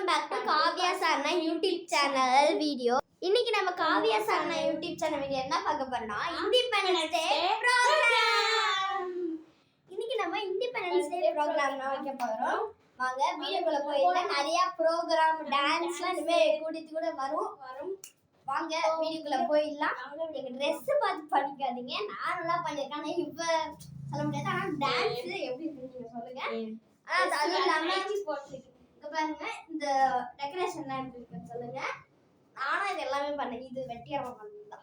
Welcome back to Kavya சரணா YouTube channel video. இன்னைக்கு நம்ம காவ்யா சரணா யூடியூப் சேனல் வீடியோ என்ன பார்க்க போறோம்னா இண்டிபெண்டன்ஸ் டே ப்ரோகிராம். இன்னைக்கு நம்ம இண்டிபெண்டன்ஸ் டே ப்ரோகிராம் வைக்க போறோம். வாங்க வீடியோக்குள்ள போயிடலாம். நிறைய ப்ரோகிராம் டான்ஸ்லாம் இனிமே கூட்டிட்டு கூட வரும். வாங்க வீடியோக்குள்ள போயிடலாம். நீங்க ட்ரெஸ் பார்த்து பண்ணிக்காதீங்க. நான் நல்லா பண்ணிருக்கேன். இவ சொல்ல முடியாது. ஆனா டான்ஸ் எப்படி நீங்க சொல்லுங்க. ஆனா அது இல்லாம இங்க பாருங்க இந்த டெக்கரேஷன்லாம் எப்படி இருக்குன்னு சொல்லுங்க. நானும் இது எல்லாமே பண்ணேன். இது வெட்டியாரமா பண்ணதா.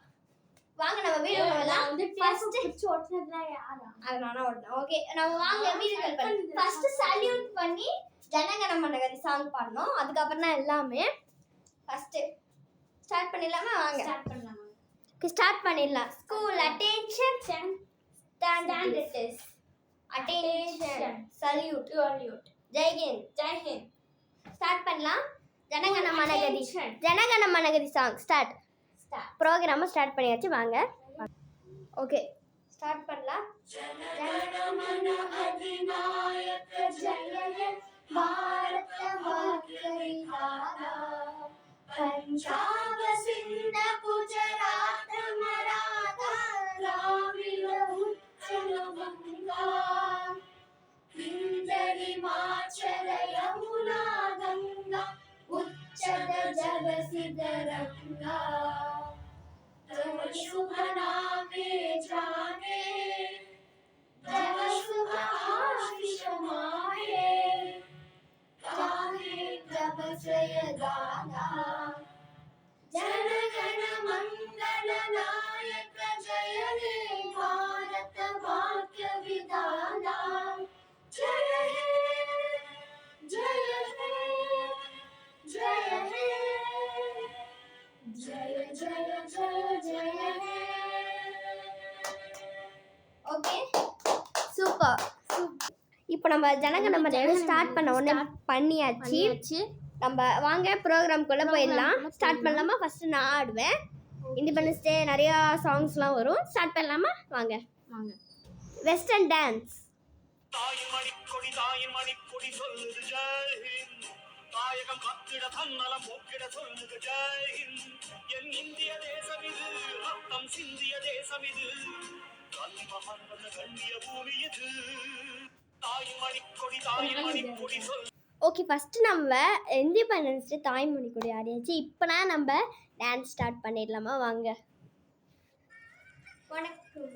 வாங்க நம்ம வீடியோல வந்து ஃபர்ஸ்ட் பிடிச்சு ஓட்னதுலாம் யாரா? அது நானா ஓட்னேன். ஓகே நம்ம வாங்க வீடியோல பண்ணி ஃபர்ஸ்ட் சல்யூட் பண்ணி ஜனகண மனகதி சாங் பாடணும். அதுக்கு அப்புறம் தான் எல்லாமே ஃபர்ஸ்ட் ஸ்டார்ட் பண்ணிடலாமா? வாங்க ஸ்டார்ட் பண்ணலாமா? ஸ்டார்ட் பண்ணிடலாம். School attention stand it is attention salute Jai Hind start பண்ணலாம். ஜனகண மனகதி சாங் ஸ்டார்ட். ப்ரோகிராம் ஸ்டார்ட் பண்ணியாச்சு. வாங்க ஓகே ஸ்டார்ட் பண்ணலாம். ஜனகண அதிநாயக ஜெய பாரத மாதா பஞ்சாப சிந்த குஜராத் மராத்தா திராவிட உச்சல வங்கா हिमाचल यमुना गंगा उच्चद जगसिदरंगा तव शुभ नामे जाने तव शुभ आशीष माहे गाहे तव जय गाना जनगण मंगल नायक जय हे भारत भाग्य विधाता जय हे जय हे जय हे जय जय जय जय हे. Okay super. இப்போ நம்ம ஜனகண மனகதி ஸ்டார்ட் பண்ண உடனே பண்ணியாச்சு. நம்ம வாங்க ப்ரோக்ராம்குள்ளே போயிடலாம். ஸ்டார்ட் பண்ணலாமா? ஃபர்ஸ்ட் நான் ஆடுவேன். இண்டிபெண்டன்ஸ் டே நிறையா சாங்ஸ்லாம் வரும். ஸ்டார்ட் பண்ணலாமா? வாங்க வெஸ்டர்ன் டான்ஸ். தாயின் மணிக்கொடி சொல்லுது ஜெய் ஹிந்த் தாயகம் காத்திட தன்னலம் போக்கிட சொல்லுது ஜெய் ஹிந்த் என் இந்திய தேசம் இது ரத்தம் சிந்திய தேசம் இது கண்மகந்த கண்ணிய பூமி இது தாயின் மணிக்கொடி சொல். ஓகே ஃபர்ஸ்ட் நம்ம இண்டிபெண்டன்ஸ் டே தாய்மொழி கொடி ஆடியாச்சு. இப்போனா நம்ம டான்ஸ் ஸ்டார்ட் பண்ணிடலாமா? வாங்க. வணக்கம்.